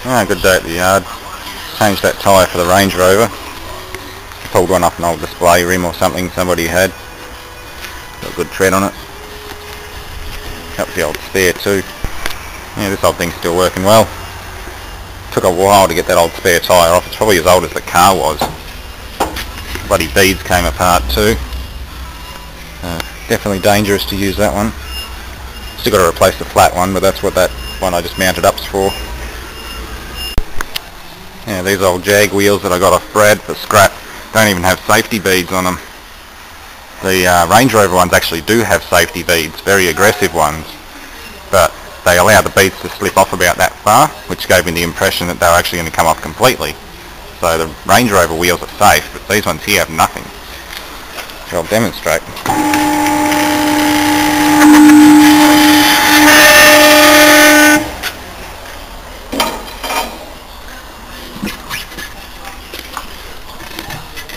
Good day at the yard. Changed that tyre for the Range Rover. Pulled one off an old display rim or something somebody had. Got a good tread on it. Up the old spare too. Yeah, this old thing's still working well. Took a while to get that old spare tyre off. It's probably as old as the car was. Bloody beads came apart too. Definitely dangerous to use that one. Still got to replace the flat one, but that's what that one I just mounted up's for. Yeah, these old Jag wheels that I got off Brad for scrap don't even have safety beads on them. The Range Rover ones actually do have safety beads, very aggressive ones, but they allow the beads to slip off about that far, which gave me the impression that they were actually going to come off completely. So the Range Rover wheels are safe, but these ones here have nothing. So I'll demonstrate.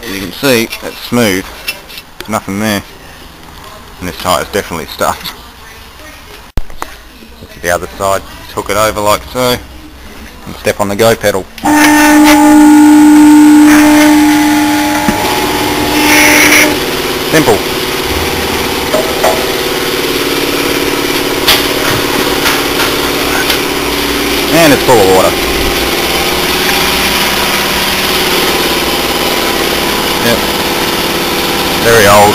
As you can see, that's smooth. There's nothing there. And this tyre's definitely stuffed. Look at the other side. Just hook it over like so. And step on the go pedal. Simple. And it's full of water. Yep. Very old.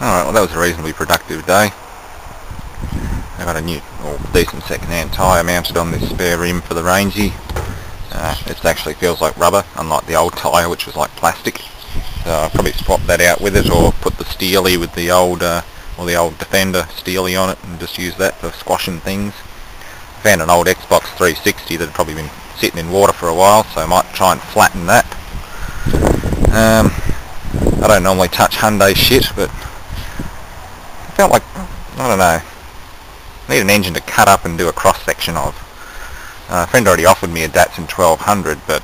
Alright, well that was a reasonably productive day. I got a new, or decent second-hand tyre mounted on this spare rim for the Rangey. It actually feels like rubber, unlike the old tyre which was like plastic. So I'll probably swap that out with it, or put the steely with the old, or the old Defender steely on it, and just use that for squashing things. I found an old Xbox 360 that had probably been sitting in water for a while, so I might try and flatten that. I don't normally touch Hyundai shit, but I felt like, I don't know, I need an engine to cut up and do a cross-section of. A friend already offered me a Datsun 1200, but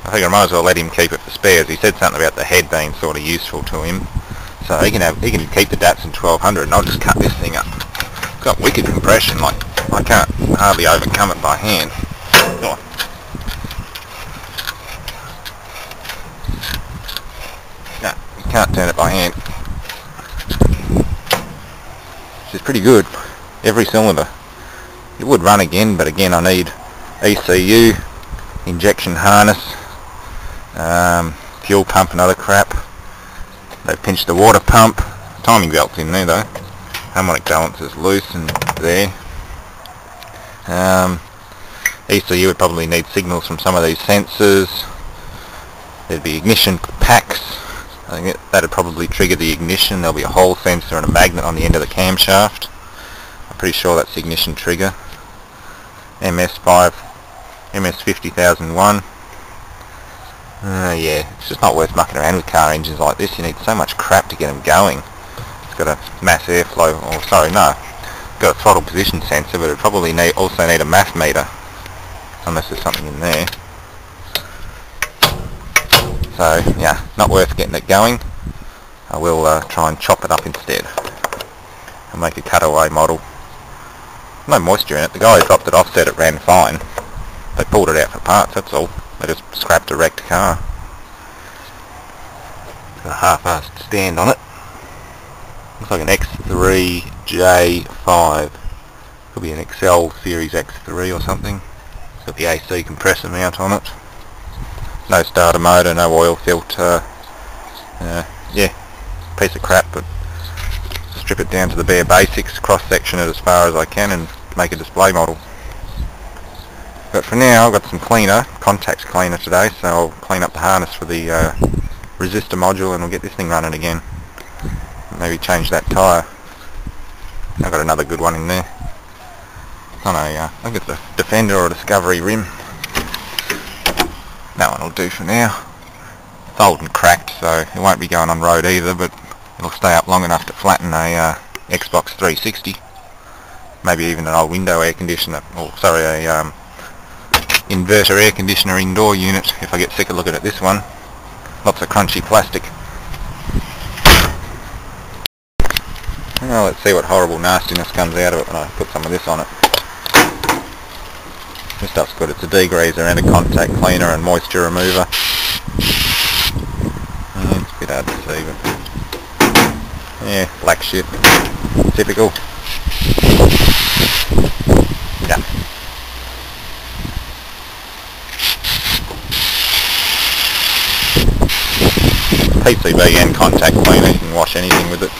I think I might as well let him keep it for spares. He said something about the head being sort of useful to him, so he can keep the Datsun 1200 and I'll just cut this thing up. It's got wicked compression, like I can't hardly overcome it by hand. Oh. No, you can't turn it by hand. Which is pretty good. Every cylinder. It would run again, but again I need ECU, injection harness, fuel pump and other crap. They pinched the water pump. Timing belt's in there though. Harmonic balance is loose and there. ECU would probably need signals from some of these sensors. There'd be ignition packs. I think that'd probably trigger the ignition. There'll be a hall sensor and a magnet on the end of the camshaft. I'm pretty sure that's the ignition trigger. MS50001. Yeah, it's just not worth mucking around with car engines like this. You need so much crap to get them going. It's got a mass airflow, or sorry, no, it's got a throttle position sensor, but it probably also need a mass meter, unless there's something in there. So yeah, not worth getting it going. I will try and chop it up instead and make a cutaway model. No moisture in it. The guy who dropped it off said it ran fine. They pulled it out for parts, that's all. They just scrapped a wrecked car. Got a half-assed stand on it. Looks like an X3J5. Could be an XL Series X3 or something. It's got the AC compressor mount on it. No starter motor, no oil filter. Yeah, piece of crap, but strip it down to the bare basics, cross-section it as far as I can and make a display model. But for now I've got some cleaner, contacts cleaner today, so I'll clean up the harness for the resistor module and we'll get this thing running again. Maybe change that tyre. I've got another good one in there. I think it's a Defender or a Discovery rim. That one will do for now. It's old and cracked, so it won't be going on road either, but it'll stay up long enough to flatten a Xbox 360. Maybe even an old window air conditioner, or sorry, a inverter air conditioner indoor unit if I get sick of looking at this one. Lots of crunchy plastic. Well, let's see what horrible nastiness comes out of it when I put some of this on it. This stuff's good. It's a degreaser and a contact cleaner and moisture remover. Yeah, it's a bit hard to see, but yeah, black shit. Typical. Yeah. PCB and contact cleaner, you can wash anything with it.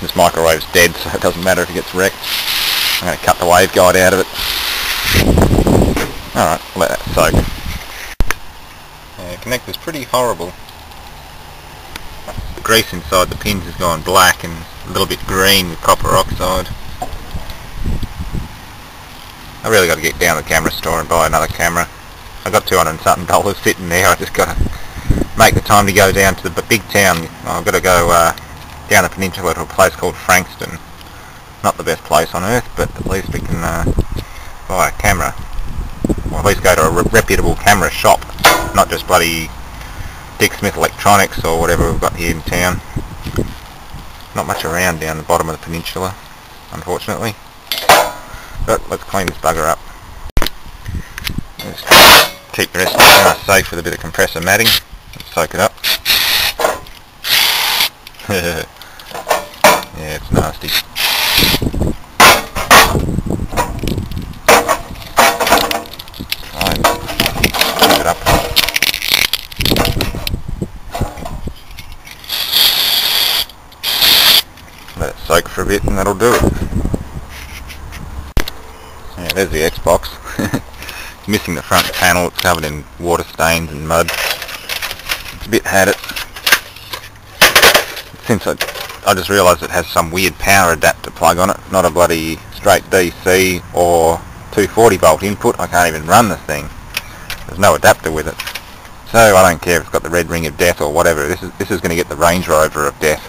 This microwave's dead, so it doesn't matter if it gets wrecked. I'm going to cut the waveguide out of it. Alright, let that soak. The connector's pretty horrible. The grease inside the pins has gone black and a little bit green with copper oxide. I really got to get down to the camera store and buy another camera. I got $200 and something sitting there. I just got to make the time to go down to the big town. I've got to go down the peninsula to a place called Frankston. Not the best place on earth, but at least we can buy a camera. Or at least go to a reputable camera shop, not just bloody Dick Smith Electronics or whatever we've got here in town. Not much around down the bottom of the peninsula, unfortunately. But let's clean this bugger up. Just keep the rest of the car safe with a bit of compressor matting. Let's soak it up. Yeah, it's nasty. Fine. Keep it up. Let it soak for a bit and that'll do it. Yeah, there's the Xbox. It's missing the front panel, it's covered in water stains and mud. It's a bit had it. Since I just realised it has some weird power adapter plug on it, not a bloody straight DC or 240 volt input. I can't even run the thing. There's no adapter with it. So I don't care if it's got the red ring of death or whatever. This is going to get the Range Rover of death.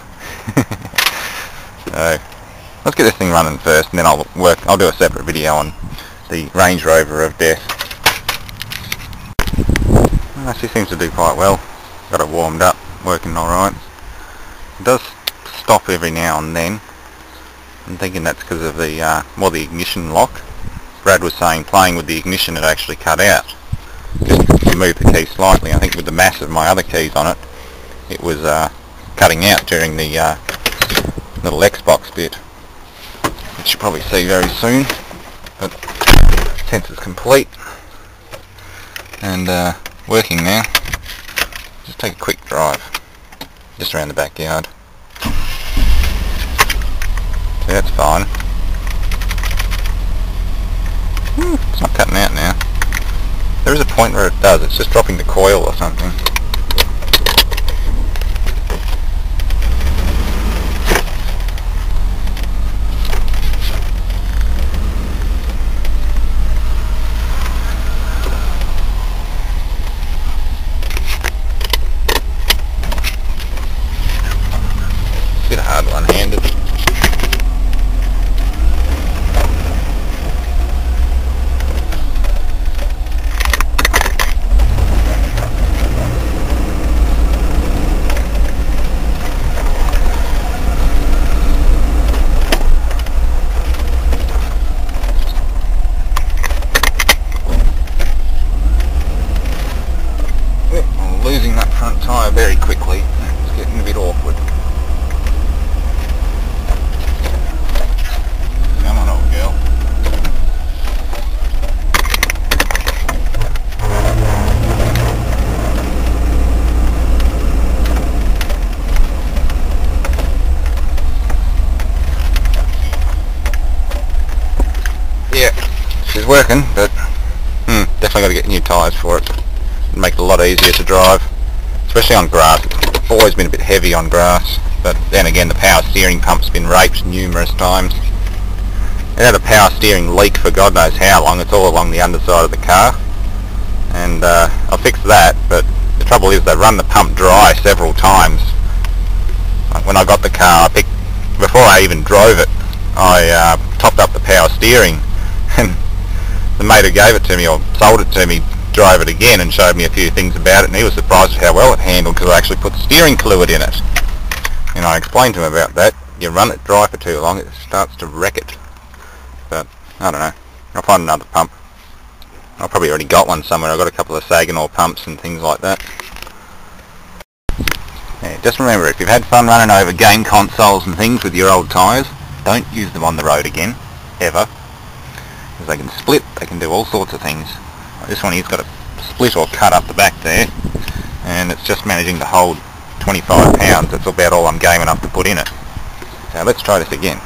So let's get this thing running first, and then I'll do a separate video on the Range Rover of death. She seems to do quite well. Got it warmed up, working alright. It does stop every now and then. I'm thinking that's because of the the ignition lock. Brad was saying playing with the ignition it actually cut out. Just move the key slightly. I think with the mass of my other keys on it, it was cutting out during the little Xbox bit, which you'll probably see very soon. But sensor's complete and working now. Just take a quick drive, just around the backyard. So that's fine. It's not cutting out now. There is a point where it does, it's just dropping the coil or something. It's a bit hard one-handed. I'm losing that front tyre very quickly. It's getting a bit awkward. Come on, old girl. Yeah, she's working, but definitely got to get new tyres for it. It'll make it a lot easier to drive, especially on grass. It's always been a bit heavy on grass, but then again the power steering pump's been raped numerous times. It had a power steering leak for God knows how long. It's all along the underside of the car, and I fixed that, but the trouble is they run the pump dry several times. Like when I got the car, before I even drove it, I topped up the power steering, and the mate who gave it to me or sold it to me drove it again and showed me a few things about it, and he was surprised at how well it handled because I actually put steering fluid in it. And I explained to him about that. You run it dry for too long, it starts to wreck it. But I don't know, I'll find another pump. I've probably already got one somewhere. I've got a couple of Saginaw pumps and things like that. Yeah, just remember, if you've had fun running over game consoles and things with your old tyres, don't use them on the road again, ever. Because they can split, they can do all sorts of things. This one here's got a split or cut up the back there, and it's just managing to hold 25 pounds. That's about all I'm game enough to put in it. So let's try this again.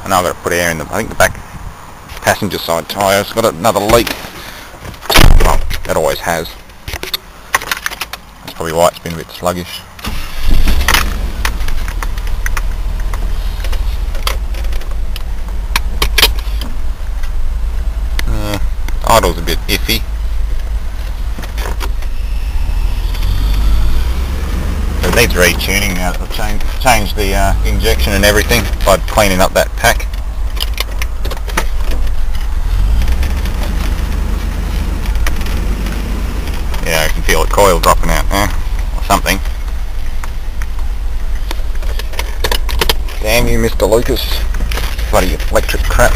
And I've got to put air in the, I think the back passenger side tyre's got another leak. Well, that always has. That's probably why it's been a bit sluggish. Idle's a bit iffy. It needs retuning now. I've changed the injection and everything by cleaning up that pack. Yeah, I can feel the coil dropping out now, or something. Damn you, Mr. Lucas. Bloody electric crap.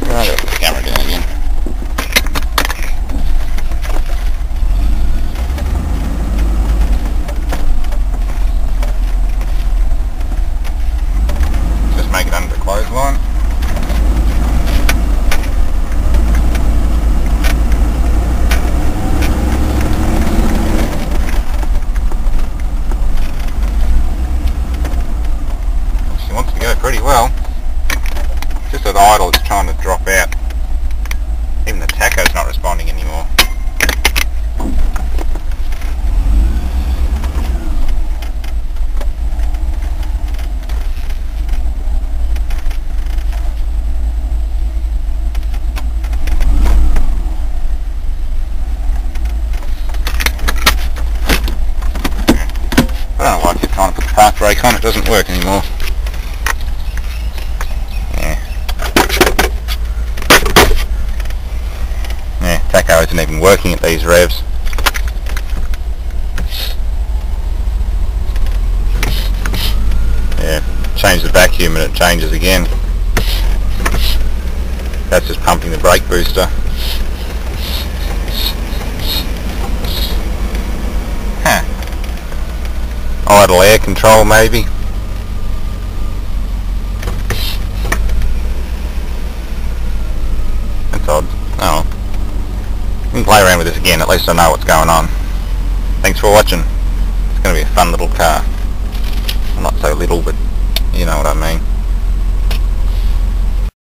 Right, I'll put the camera down again. Just make it under the clothesline. She wants to go pretty well. Just with idle, it's trying to drop out. Even the tacho's not responding anymore. I don't know why I keep trying to put the park brake on, it doesn't work anymore. Tacho isn't even working at these revs. Yeah, change the vacuum and it changes again. That's just pumping the brake booster. Huh. Idle air control maybe. That's odd. Oh. We can play around with this again, at least I know what's going on. Thanks for watching. It's going to be a fun little car. Well, not so little, but you know what I mean.